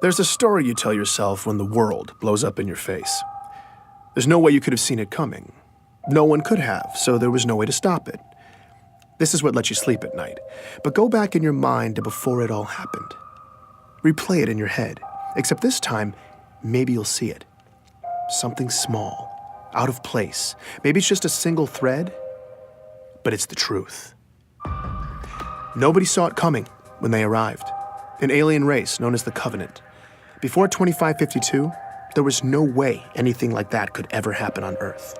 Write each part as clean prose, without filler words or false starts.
There's a story you tell yourself when the world blows up in your face. There's no way you could have seen it coming. No one could have, so there was no way to stop it. This is what lets you sleep at night. But go back in your mind to before it all happened. Replay it in your head, except this time, maybe you'll see it. Something small, out of place. Maybe it's just a single thread, but it's the truth. Nobody saw it coming when they arrived. An alien race known as the Covenant. Before 2552, there was no way anything like that could ever happen on Earth.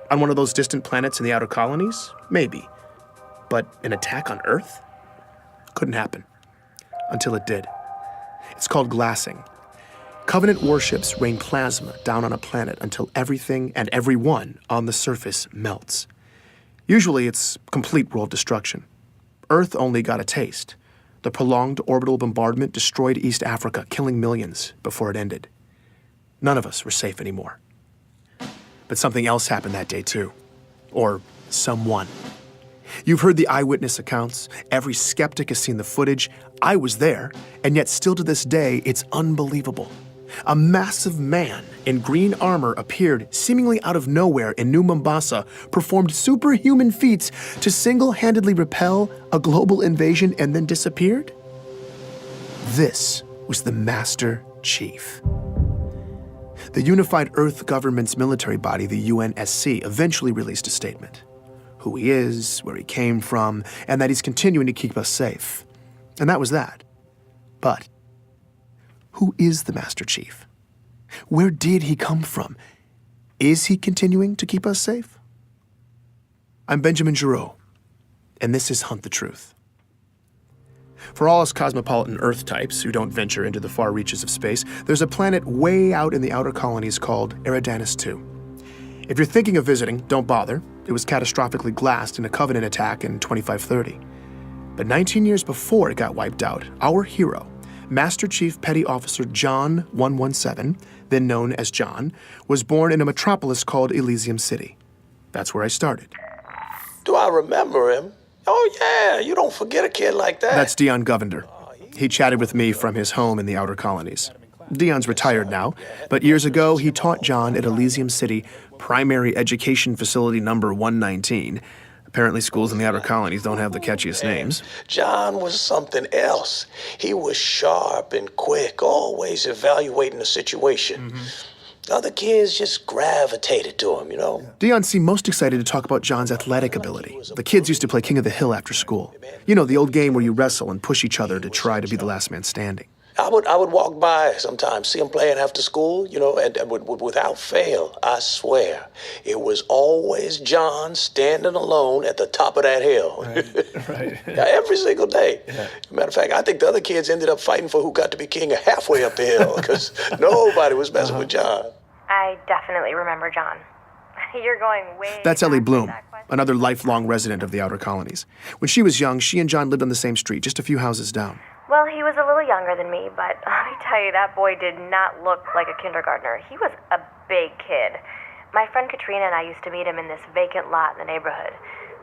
On one of those distant planets in the Outer Colonies? Maybe. But an attack on Earth? Couldn't happen. Until it did. It's called glassing. Covenant warships rain plasma down on a planet until everything and everyone on the surface melts. Usually it's complete world destruction. Earth only got a taste. The prolonged orbital bombardment destroyed East Africa, killing millions before it ended. None of us were safe anymore. But something else happened that day too. Or someone. You've heard the eyewitness accounts. Every skeptic has seen the footage. I was there, and yet still to this day, it's unbelievable. A massive man in green armor appeared seemingly out of nowhere in New Mombasa, performed superhuman feats to single-handedly repel a global invasion and then disappeared? This was the Master Chief. The Unified Earth Government's military body, the UNSC, eventually released a statement. Who he is, where he came from, and that he's continuing to keep us safe. And that was that. But who is the Master Chief? Where did he come from? Is he continuing to keep us safe? I'm Benjamin Giroux, and this is Hunt the Truth. For all us cosmopolitan Earth types who don't venture into the far reaches of space, there's a planet way out in the Outer Colonies called Eridanus II. If you're thinking of visiting, don't bother. It was catastrophically glassed in a Covenant attack in 2530. But 19 years before it got wiped out, our hero, Master Chief Petty Officer John 117, then known as John, was born in a metropolis called Elysium City. That's where I started. Do I remember him? Oh, yeah, you don't forget a kid like that. That's Dion Govender. He chatted with me from his home in the Outer Colonies. Dion's retired now, but years ago he taught John at Elysium City Primary Education Facility number 119. Apparently schools in the Outer Colonies don't have the catchiest names. John was something else. He was sharp and quick, always evaluating the situation. Other kids just gravitated to him, you know? Dion seemed most excited to talk about John's athletic ability. The kids used to play King of the Hill after school. You know, the old game where you wrestle and push each other to try to be the last man standing. I would walk by sometimes, see him playing after school, you know, and without fail, I swear, it was always John standing alone at the top of that hill. Right. Every single day. Yeah. Matter of fact, I think the other kids ended up fighting for who got to be king halfway up the hill, because nobody was messing with John. I definitely remember John. You're going way... That's Ellie back with Bloom, that question. another lifelong resident of the Outer Colonies. When she was young, she and John lived on the same street, just a few houses down. Well, he was a little younger than me, but let me tell you, that boy did not look like a kindergartner. He was a big kid. My friend Katrina and I used to meet him in this vacant lot in the neighborhood.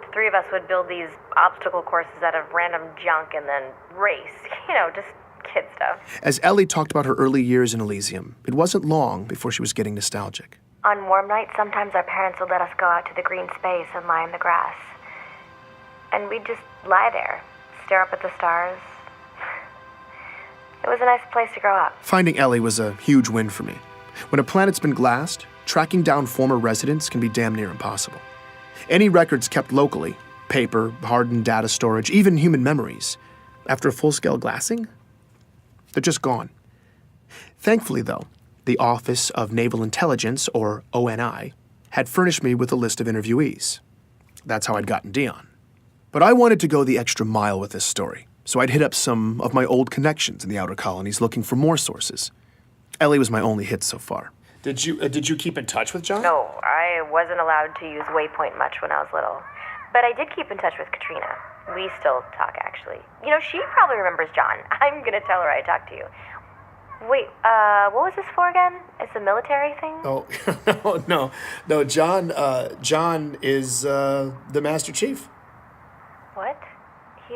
The three of us would build these obstacle courses out of random junk and then race. You know, just kid stuff. As Ellie talked about her early years in Elysium, it wasn't long before she was getting nostalgic. On warm nights, sometimes our parents would let us go out to the green space and lie in the grass. And we'd just lie there, stare up at the stars. It was a nice place to grow up. Finding Ellie was a huge win for me. When a planet's been glassed, tracking down former residents can be damn near impossible. Any records kept locally, paper, hardened data storage, even human memories, after a full-scale glassing, they're just gone. Thankfully, though, the Office of Naval Intelligence, or ONI, had furnished me with a list of interviewees. That's how I'd gotten Dion. But I wanted to go the extra mile with this story. So I'd hit up some of my old connections in the Outer Colonies looking for more sources. Ellie was my only hit so far. Did you keep in touch with John? No, I wasn't allowed to use Waypoint much when I was little. But I did keep in touch with Katrina. We still talk, actually. You know, she probably remembers John. I'm gonna tell her I talked to you. Wait, what was this for again? It's a military thing? Oh, no, John is the Master Chief. What?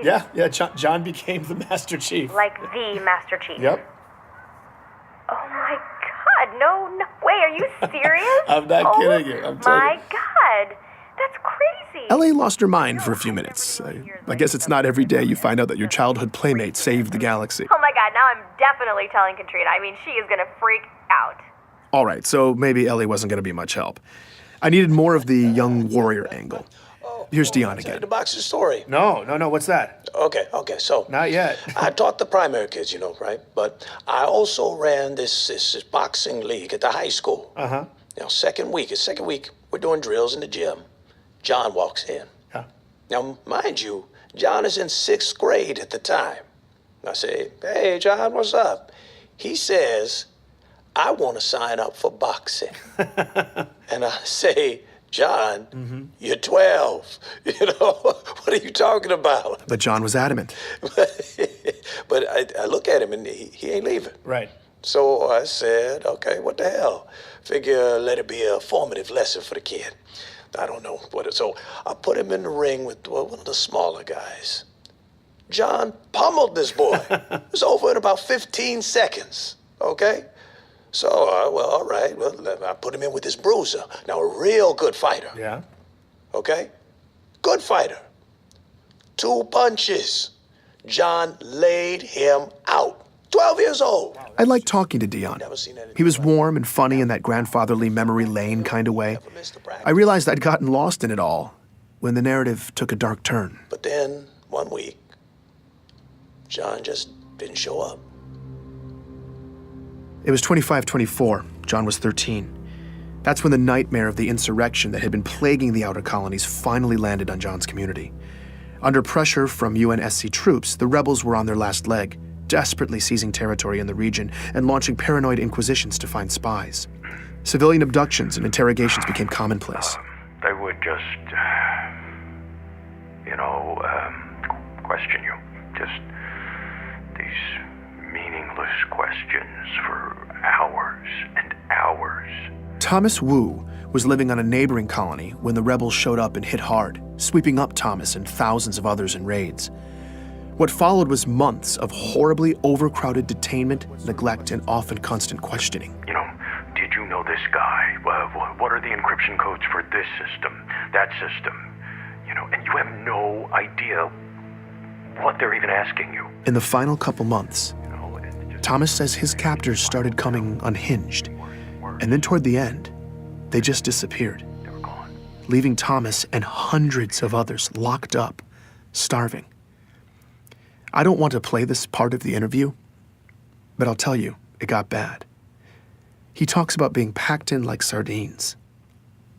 Yeah, John became the Master Chief. Like the Master Chief? Yep. No way. Are you serious? I'm not kidding you. I'm telling My you. God. That's crazy. L.A. lost her mind for a few minutes. I guess it's not every day you find out that your childhood playmate saved the galaxy. Oh my God, now I'm definitely telling Katrina. I mean, she is gonna freak out. All right, so maybe Ellie wasn't going to be much help. I needed more of the young warrior angle. Here's Dion Tell you again. the box's story. No, what's that? Okay, so. Not yet. I taught the primary kids, right? But I also ran this boxing league at the high school. Uh-huh. Second week, we're doing drills in the gym. John walks in. Yeah. Now, mind you, John is in 6th grade at the time. I say, hey, John, what's up? He says, I want to sign up for boxing. And I say, John, you're 12. What are you talking about? But John was adamant. But I look at him and he ain't leaving. Right. So I said, okay, what the hell? Figure let it be a formative lesson for the kid. I don't know what it. So I put him in the ring with one of the smaller guys. John pummeled this boy. It was over in about 15 seconds. Okay? So, all right. Well, I put him in with this bruiser. Now, a real good fighter. Yeah. Okay? Good fighter. 2 punches. John laid him out. 12 years old. I liked talking to Dion. He was warm and funny in that grandfatherly memory lane kind of way. I realized I'd gotten lost in it all when the narrative took a dark turn. But then, one week, John just didn't show up. It was 25-24. John was 13. That's when the nightmare of the insurrection that had been plaguing the Outer Colonies finally landed on John's community. Under pressure from UNSC troops, the rebels were on their last leg, desperately seizing territory in the region and launching paranoid inquisitions to find spies. Civilian abductions and interrogations became commonplace. They would just, question you. Just these meaningless questions for hours and hours. Thomas Wu was living on a neighboring colony when the rebels showed up and hit hard, sweeping up Thomas and thousands of others in raids. What followed was months of horribly overcrowded detainment, neglect, and often constant questioning. Did you know this guy? What are the encryption codes for this system, that system? And you have no idea what they're even asking you. In the final couple months, Thomas says his captors started coming unhinged. And then toward the end, they just disappeared, They were gone. leaving Thomas and hundreds of others locked up, starving. I don't want to play this part of the interview, but I'll tell you, it got bad. He talks about being packed in like sardines,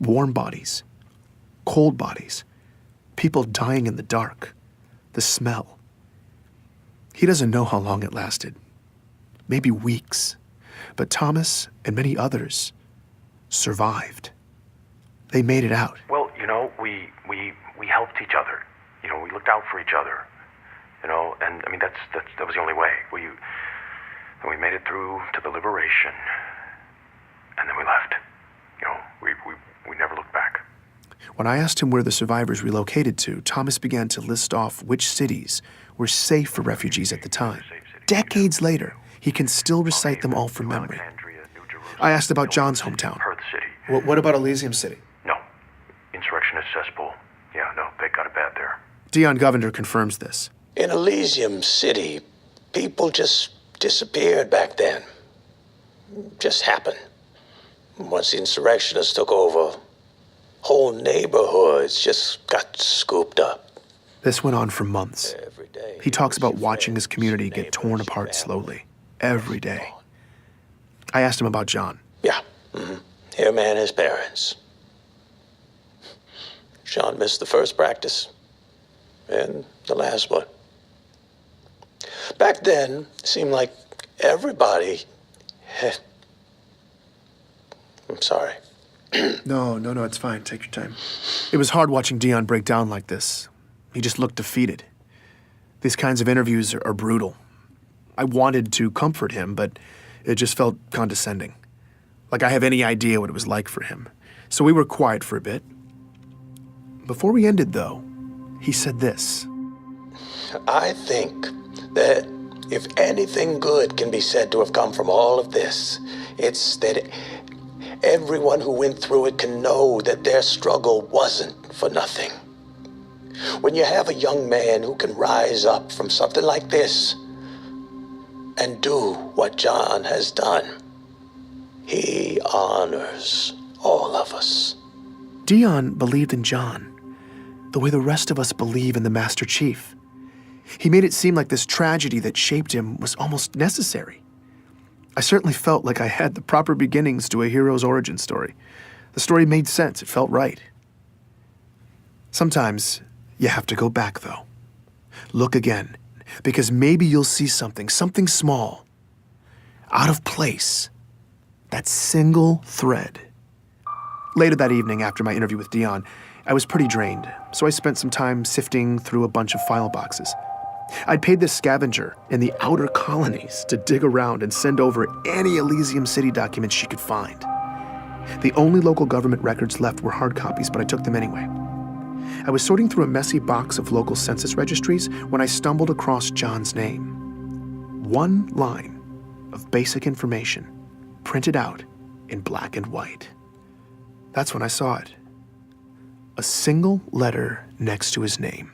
warm bodies, cold bodies, people dying in the dark, the smell. He doesn't know how long it lasted, maybe weeks, but Thomas and many others survived. They made it out. Well, we helped each other. We looked out for each other. And I mean that was the only way. We made it through to the liberation, and then we left. We never looked back. When I asked him where the survivors relocated to, Thomas began to list off which cities were safe for refugees at the time. Decades later, he can still recite them all from memory. I asked about John's hometown. Perth City. What about Elysium City? No. Insurrectionist cesspool. Yeah, no, they got it bad there. Dion Govender confirms this. In Elysium City, people just disappeared back then. Just happened. Once the insurrectionists took over, whole neighborhoods just got scooped up. This went on for months. Every day. He talks about watching his community get torn apart slowly, every day. I asked him about John. Yeah. Him and his parents. Sean missed the first practice and the last one. Back then, it seemed like everybody had... I'm sorry. No, it's fine. Take your time. It was hard watching Dion break down like this. He just looked defeated. These kinds of interviews are brutal. I wanted to comfort him, but it just felt condescending. Like I have any idea what it was like for him. So we were quiet for a bit. Before we ended, though, he said this. I think that if anything good can be said to have come from all of this, It's that everyone who went through it can know that their struggle wasn't for nothing. When you have a young man who can rise up from something like this and do what John has done, he honors all of us. Dion believed in John, the way the rest of us believe in the Master Chief. He made it seem like this tragedy that shaped him was almost necessary. I certainly felt like I had the proper beginnings to a hero's origin story. The story made sense, it felt right. Sometimes you have to go back, though. Look again, because maybe you'll see something small, out of place, that single thread. Later that evening, after my interview with Dion, I was pretty drained, so I spent some time sifting through a bunch of file boxes. I'd paid this scavenger in the Outer Colonies to dig around and send over any Elysium City documents she could find. The only local government records left were hard copies, but I took them anyway. I was sorting through a messy box of local census registries when I stumbled across John's name. One line of basic information, printed out in black and white. That's when I saw it. A single letter next to his name.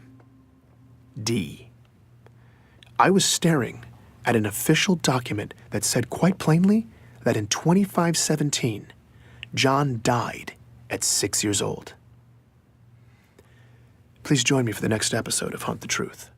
D. I was staring at an official document that said quite plainly that in 2517, John died at 6 years old. Please join me for the next episode of Hunt the Truth.